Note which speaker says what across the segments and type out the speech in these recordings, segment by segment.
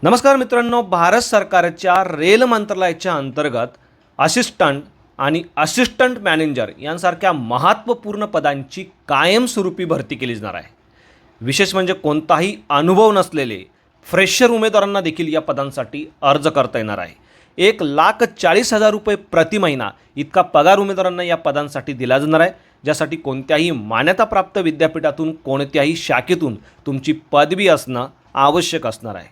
Speaker 1: नमस्कार मित्रांनो, भारत सरकारच्या रेल मंत्रालयाच्या अंतर्गत असिस्टंट मॅनेजर यांसारख्या महत्त्वपूर्ण पदांची कायमस्वरूपी भरती केली जाणार आहे। विशेष म्हणजे कोणताही अनुभव नसलेले फ्रेशर उमेदवारांना देखील या पदांसाठी अर्ज करता येणार आहे। 1,40,000 रुपये प्रति महिना इतका पगार उमेदवारांना या पदांसाठी दिला जाणार आहे, ज्यासाठी कोणत्याही मान्यताप्राप्त विद्यापीठातून कोणत्याही शाखेतून तुमची पदवी असणं आवश्यक असणार आहे।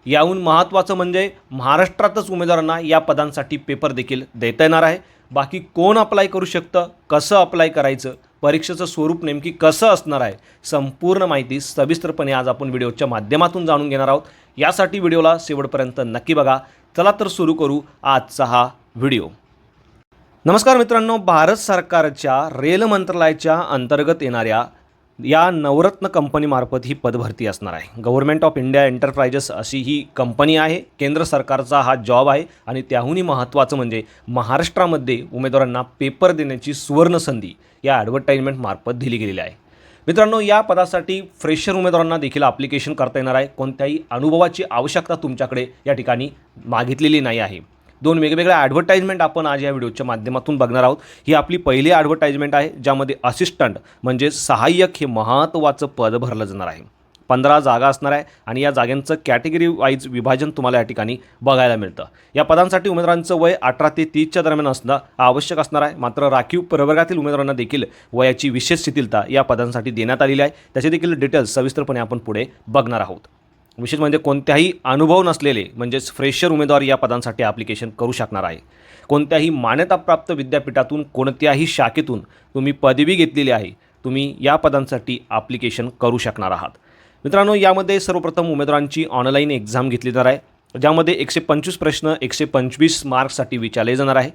Speaker 1: याहून महत्त्वाचं म्हणजे महाराष्ट्रातच उमेदवारांना या पदांसाठी पेपर देखील देता येणार आहे। बाकी कोण अप्लाय करू शकतं, कसं अप्लाय करायचं, परीक्षेचं स्वरूप नेमकी कसं असणार आहे, संपूर्ण माहिती सविस्तरपणे आज आपण व्हिडिओच्या माध्यमातून जाणून घेणार आहोत। यासाठी व्हिडिओला शेवटपर्यंत नक्की बघा। चला तर सुरू करू आजचा हा व्हिडिओ। नमस्कार मित्रांनो, भारत सरकारच्या रेल मंत्रालयाच्या अंतर्गत येणाऱ्या या नवरत्न कंपनीमार्फत ही पदभरती असणार आहे। गव्हर्नमेंट ऑफ इंडिया एंटरप्राइजेस अशी ही कंपनी आहे, केंद्र सरकारचा हा जॉब आहे आणि त्याहूनही महत्त्वाचं म्हणजे महाराष्ट्रामध्ये उमेदवारांना पेपर देण्याची सुवर्ण संधी या ॲडव्हर्टाइजमेंटमार्फत दिली गेलेली आहे। मित्रांनो, या पदासाठी फ्रेशर उमेदवारांना देखील ॲप्लिकेशन करता येणार आहे। कोणत्याही अनुभवाची आवश्यकता तुमच्याकडे या ठिकाणी मागितलेली नाही आहे। दोन वेगवेगळ्या ॲडव्हर्टाइजमेंट आपण आज या व्हिडिओच्या माध्यमातून बघणार आहोत। ही आपली पहिली ॲडव्हर्टाइजमेंट आहे, ज्यामध्ये असिस्टंट म्हणजे सहाय्यक हे महत्त्वाचं पद भरलं जाणार आहे। 15 जागा असणार आहे आणि या जागांचं कॅटेगरी वाईज विभाजन तुम्हाला या ठिकाणी बघायला मिळतं। या पदांसाठी उमेदवारांचं वय 18 ते 30च्या दरम्यान असणं आवश्यक असणार आहे। मात्र राखीव प्रवर्गातील उमेदवारांना देखील वयाची विशेष शिथिलता या पदांसाठी देण्यात आलेली आहे। त्याचे देखील डिटेल्स सविस्तरपणे आपण पुढे बघणार आहोत। विशेष म्हणजे कोणत्याही अनुभव नसलेले म्हणजेच फ्रेशर उमेदवार या पदांसाठी ॲप्लिकेशन करू शकणार आहे। कोणत्याही मान्यताप्राप्त विद्यापीठातून कोणत्याही शाखेतून तुम्ही पदवी घेतलेली आहे, तुम्ही या पदांसाठी ॲप्लिकेशन करू शकणार आहात। मित्रांनो, यामध्ये सर्वप्रथम उमेदवारांची ऑनलाईन एक्झाम घेतली जाणार आहे, ज्यामध्ये 125 प्रश्न 125 मार्क्ससाठी विचारले जाणार आहे।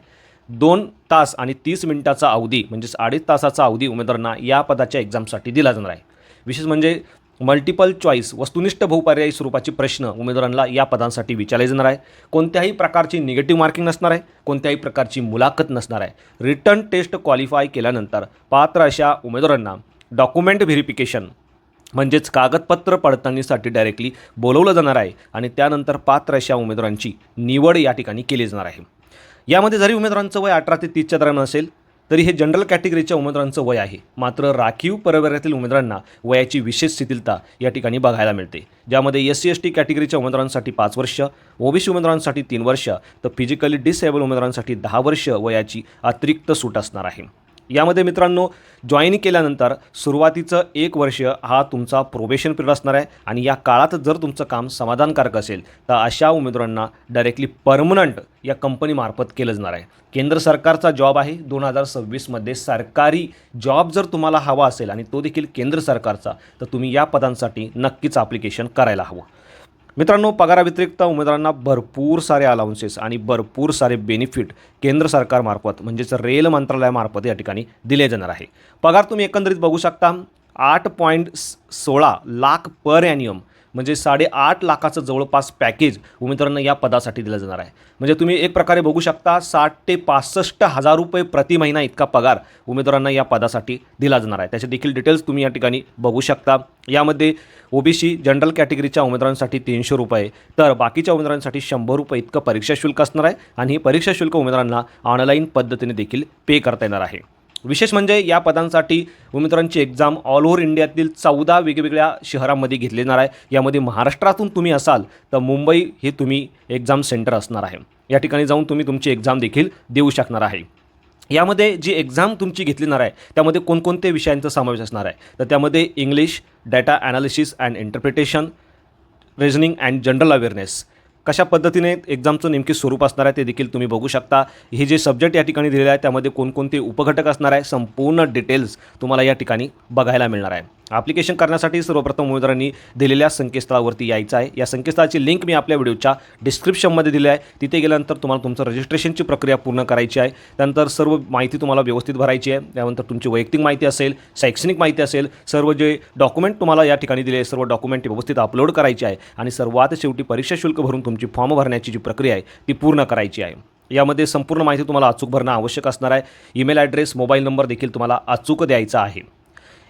Speaker 1: 2 तास आणि 30 मिनिटाचा अवधी म्हणजेच 2.5 तासाचा अवधी उमेदवारांना या पदाच्या एक्झामसाठी दिला जाणार आहे। विशेष म्हणजे मल्टिपल चॉईस वस्तुनिष्ठ बहुपर्यायी स्वरूपाचे प्रश्न उमेदवारांना या पदांसाठी विचारले जाणार आहे। कोणत्याही प्रकारची निगेटिव्ह मार्किंग नसणार आहे, कोणत्याही प्रकारची मुलाखत नसणार आहे। रिटन टेस्ट क्वालिफाय केल्यानंतर पात्र अशा उमेदवारांना डॉक्युमेंट व्हेरिफिकेशन म्हणजेच कागदपत्र पडताळणीसाठी डायरेक्टली बोलवलं जाणार आहे आणि त्यानंतर पात्र अशा उमेदवारांची निवड या ठिकाणी केली जाणार आहे। यामध्ये जरी उमेदवारांचं वय 18 ते 30च्या दरम्यान असेल तरी हे जनरल कॅटेगरीच्या उमेदवारांचं वय आहे। मात्र राखीव प्रवर्गातील उमेदवारांना वयाची विशेष शिथिलता या ठिकाणी बघायला मिळते, ज्यामध्ये SC ST कॅटेगरीच्या उमेदवारांसाठी 5 वर्ष, OBC उमेदवारांसाठी 3 वर्ष तर फिजिकली डिसेबल उमेदवारांसाठी 10 वर्ष वयाची अतिरिक्त सूट असणार आहे। यामध्ये मित्रांनो, जॉईन केल्यानंतर सुरुवातीचं 1 वर्ष हा तुमचा प्रोबेशन पिरियड असणार आहे आणि या काळात जर तुमचं काम समाधानकारक असेल तर अशा उमेदवारांना डायरेक्टली परमनंट या कंपनीमार्फत केलं जाणार आहे। केंद्र सरकारचा जॉब आहे। 2026मध्ये सरकारी जॉब जर तुम्हाला हवा असेल आणि तो देखील केंद्र सरकारचा, तर तुम्ही या पदांसाठी नक्कीच ॲप्लिकेशन करायला हवं। मित्रांनो, पगाराव्यतिरिक्त उमेदवारांना भरपूर सारे अलाउन्सेस आणि भरपूर सारे बेनिफिट केंद्र सरकारमार्फत म्हणजेच रेल मंत्रालयामार्फत या ठिकाणी दिले जाणार आहे। पगार तुम्ही एकंदरीत बघू शकता, 8.16 लाख पर ॲन्युअम म्हणजे 8.5 लाखाचं जवळपास पॅकेज उमेदवारांना या पदासाठी दिलं जाणार आहे। म्हणजे तुम्ही एक प्रकारे बघू शकता 60 ते 65 हजार रुपये प्रति महिना इतका पगार उमेदवारांना या पदासाठी दिला जाणार आहे। त्याचे देखील डिटेल्स तुम्ही या ठिकाणी बघू शकता। यामध्ये OBC जनरल कॅटेगरीच्या उमेदवारांसाठी 300 रुपये तर बाकीच्या उमेदवारांसाठी 100 रुपये इतकं परीक्षा शुल्क असणार आहे आणि हे परीक्षा शुल्क उमेदवारांना ऑनलाईन पद्धतीने देखील पे करता येणार आहे। विशेष म्हणजे या पदांसाठी उमेदवारांची एक्झाम ऑल ओव्हर इंडियातील 14 वेगवेगळ्या शहरांमध्ये घेतली जाणार आहे। यामध्ये महाराष्ट्रातून तुम्ही असाल तर मुंबई हे तुम्ही एक्झाम सेंटर असणार आहे। या ठिकाणी जाऊन तुम्ही तुमची एक्झाम देखील देऊ शकणार आहे। यामध्ये जी एक्झाम तुमची घेतली जाणार आहे त्यामध्ये कोणकोणते विषयांचा समावेश असणार आहे, तर त्यामध्ये English, data analysis and interpretation, reasoning and general awareness कशा पद्धतीने एक्झामचं नेमके स्वरूप असणार आहे ते देखील तुम्ही बघू शकता। हे जे सब्जेक्ट या ठिकाणी दिलेले आहे त्यामध्ये कोणकोणते उपघटक असणार आहे संपूर्ण डिटेल्स तुम्हाला या ठिकाणी बघायला मिळणार आहे। ॲप्लिकेशन करण्यासाठी सर्वप्रथम उमेदवारांनी दिलेल्या संकेतस्थळावरती यायचं आहे। या संकेतस्थळाची लिंक मी आपल्या व्हिडिओच्या डिस्क्रिप्शनमध्ये दिली आहे। तिथे गेल्यानंतर तुम्हाला तुमचं रजिस्ट्रेशनची प्रक्रिया पूर्ण करायची आहे। त्यानंतर सर्व माहिती तुम्हाला व्यवस्थित भरायची आहे। त्यानंतर तुमची वैयक्तिक माहिती असेल, शैक्षणिक माहिती असेल, सर्व जे डॉक्युमेंट तुम्हाला या ठिकाणी दिले सर्व डॉक्युमेंट व्यवस्थित अपलोड करायची आहे आणि सर्वात शेवटी परीक्षा शुल्क भरून तुमची फॉर्म भरण्याची जी प्रक्रिया आहे ती पूर्ण करायची आहे। यामध्ये संपूर्ण माहिती तुम्हाला अचूक भरणं आवश्यक असणार आहे। ईमेल ॲड्रेस, मोबाईल नंबर देखील तुम्हाला अचूक द्यायचा आहे।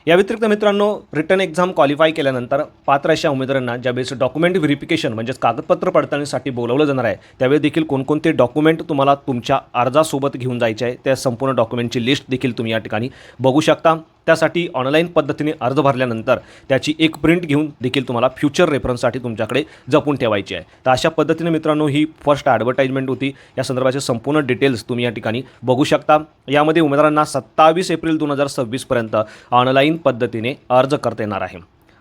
Speaker 1: या व्यतिरिक्त मित्रांनो, रिटन एक्झाम क्वालिफाय केल्यानंतर पात्र अशा उमेदवारांना ज्यावेळेस डॉक्युमेंट व्हेरिफिकेशन म्हणजेच कागदपत्र पडताळणीसाठी बोलावलं जाणार आहे, त्यावेळी देखील कोणकोणते डॉक्युमेंट तुम्हाला तुमच्या अर्जासोबत घेऊन जायचे आहे त्या संपूर्ण डॉक्युमेंटची लिस्ट देखील तुम्ही या ठिकाणी बघू शकता. त्यासाठी ऑनलाईन पद्धतीने अर्ज भरल्यानंतर त्याची एक प्रिंट घेऊन देखील तुम्हाला फ्युचर रेफरन्ससाठी तुमच्याकडे जपून ठेवायची आहे. तर अशा पद्धतीने मित्रांनो ही फर्स्ट ॲडव्हर्टाइजमेंट होती. या संदर्भाचे संपूर्ण डिटेल्स तुम्ही या ठिकाणी बघू शकता. यामध्ये उमेदवारांना 27 एप्रिल 2026 ऑनलाईन पद्धतीने अर्ज करता येणार आहे.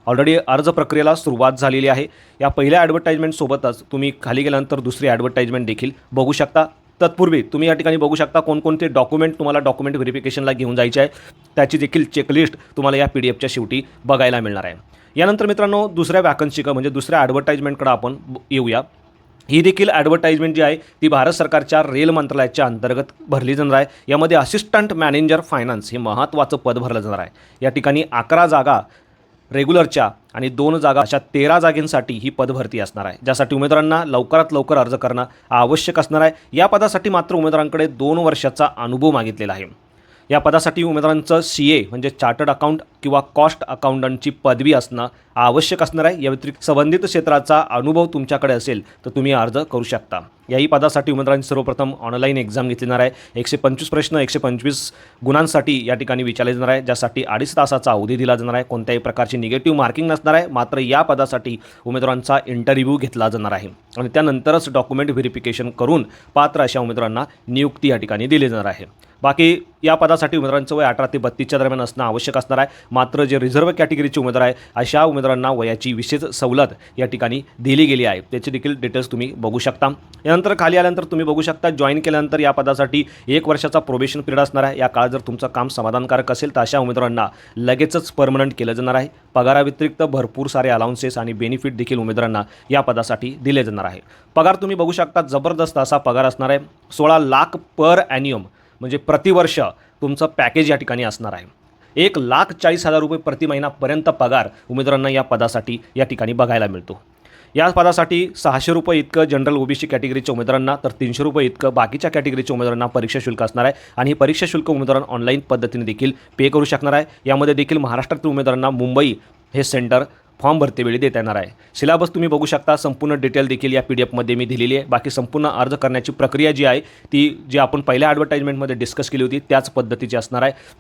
Speaker 1: ऑलरेडी अर्ज प्रक्रियेला सुरुवात झालेली आहे. या पहिल्या ॲडव्हर्टाइजमेंटसोबतच तुम्ही खाली गेल्यानंतर दुसरी ॲडव्हर्टाइजमेंट देखील बघू शकता. तत्पूर्वी तुम्ही या ठिकाणी बघू शकता कोणकोणते डॉक्युमेंट तुम्हाला डॉक्युमेंट व्हेरिफिकेशनला घेऊन जायचे आहे त्याची देखील चेकलिस्ट तुम्हाला या PDF च्या शेवटी बघायला मिळणार आहे. यानंतर मित्रांनो दुसऱ्या वॅकन्सीकडे म्हणजे दुसऱ्या ॲडव्हर्टाइजमेंटकडे आपण येऊया. ही देखील ॲडव्हर्टाइजमेंट जी आहे ती भारत सरकारच्या रेल मंत्रालयाच्या अंतर्गत भरली जाणार आहे. यामध्ये असिस्टंट मॅनेजर फायनान्स हे महत्त्वाचं पद भरलं जाणार आहे. या ठिकाणी 11 जागा रेग्युलरच्या आणि 2 जागा अशा 13 जागेंसाठी ही पदभरती असणार आहे, ज्यासाठी उमेदवारांना लवकरात लवकर अर्ज करणं आवश्यक असणार आहे. या पदासाठी मात्र उमेदवारांकडे 2 वर्षाचा अनुभव मागितलेला आहे. या पदासाठी उमेदवारांचं CA म्हणजे चार्टर्ड अकाउंट किंवा कॉस्ट अकाउंटंटची पदवी असणं आवश्यक असणार आहे. या व्यतिरिक्त संबंधित क्षेत्राचा अनुभव तुमच्याकडे असेल तर तुम्ही अर्ज करू शकता. याही पदासाठी उमेदवारांनी सर्वप्रथम ऑनलाईन एक्झाम घेतली जाणार आहे. 125 प्रश्न 125 गुणांसाठी या ठिकाणी विचारले जाणार आहे, ज्यासाठी 2.5 तासाचा अवधी दिला जाणार आहे. कोणत्याही प्रकारची निगेटिव्ह मार्किंग नसणार आहे. मात्र या पदासाठी उमेदवारांचा इंटरव्ह्यू घेतला जाणार आहे आणि त्यानंतरच डॉक्युमेंट व्हेरिफिकेशन करून पात्र अशा उमेदवारांना नियुक्ती या ठिकाणी दिली जाणार आहे. बाकी या पदासाठी उमेदवारांचं वय 18 ते 32च्या दरम्यान असणं आवश्यक असणार आहे. मात्र जे रिझर्व्ह कॅटेगरीचे उमेदवार आहे अशा उमेदवारांना वयाची विशेष सवलत या ठिकाणी दिली गेली आहे. त्याचे देखील डिटेल्स तुम्ही बघू शकता. यानंतर खाली आल्यानंतर तुम्ही बघू शकता जॉईन केल्यानंतर या पदासाठी 1 वर्षाचा प्रोबेशन पिरियड असणार आहे. या काळात जर तुमचं काम समाधानकारक असेल तर अशा उमेदवारांना लगेचच परमनंट केलं जाणार आहे. पगाराव्यतिरिक्त भरपूर सारे अलाउन्सेस आणि बेनिफिट देखील उमेदवारांना या पदासाठी दिले जाणार आहे. पगार तुम्ही बघू शकता जबरदस्त असा पगार असणार आहे. 16 लाख पर ॲन्युअम म्हणजे प्रतिवर्ष तुमचं पॅकेज या ठिकाणी असणार आहे. 1,40,000 रुपये प्रति महिनापर्यंत पगार उमेदवारांना या पदासाठी या ठिकाणी बघायला मिळतो. या पदासाठी 600 रुपये इतकं जनरल OBC कॅटेगरीच्या उमेदवारांना तर 300 रुपये इतकं बाकीच्या कॅटेगरीच्या उमेदवारांना परीक्षा शुल्क असणार आहे. आणि ही परीक्षा शुल्क उमेदवारांना ऑनलाईन पद्धतीने देखील पे करू शकणार आहे. यामध्ये देखील महाराष्ट्रातील उमेदवारांना मुंबई हे सेंटर फॉर्म भरतेवेळी देता येणार आहे. सिलेबस तुम्ही बघू शकता. संपूर्ण डिटेल देखील या PDF मी दिलेली आहे. बाकी संपूर्ण अर्ज करण्याची प्रक्रिया जी आहे ती जी आपण पहिल्या ॲडव्हर्टाइजमेंटमध्ये डिस्कस केली होती त्याच पद्धतीची असणार आहे.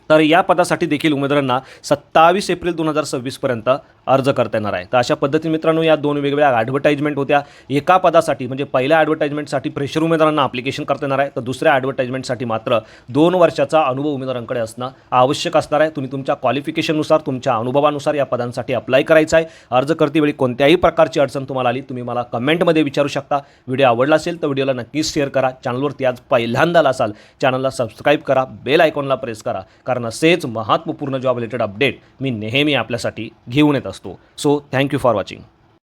Speaker 1: तर या पदासाठी देखील उमेदवारांना 27 एप्रिल 2026 अर्ज करता येणार आहे. तर अशा पद्धतीने मित्रांनो या 2 वेगवेगळ्या ॲडव्हर्टाइजमेंट होत्या. एका पदासाठी म्हणजे पहिल्या ॲडव्हर्टाइजमेंटसाठी फ्रेशर उमेदवारांना ॲप्लिकेशन करता येणार आहे, तर दुसऱ्या ॲडव्हर्टाइजमेंटसाठी मात्र 2 वर्षाचा अनुभव उमेदवारांकडे असणं आवश्यक असणार आहे. तुम्ही तुमच्या क्वालिफिकेशननुसार तुमच्या अनुभवानुसार या पदांसाठी अप्लाय करायचं आहे. अर्ज करतेवेळी कोणत्याही प्रकारची अडचण तुम्हाला आली तुम्ही मला कमेंटमध्ये विचारू शकता. व्हिडिओ आवडला असेल तर व्हिडिओला नक्कीच शेअर करा. चॅनलवरती आज पहिल्यांदा असाल चॅनलला सबस्क्राईब करा, बेल आयकॉनला प्रेस करा, कारण असेच महत्त्वपूर्ण जॉब रिलेटेड अपडेट मी नेहमी आपल्यासाठी घेऊन येत असतो. So thank you for watching.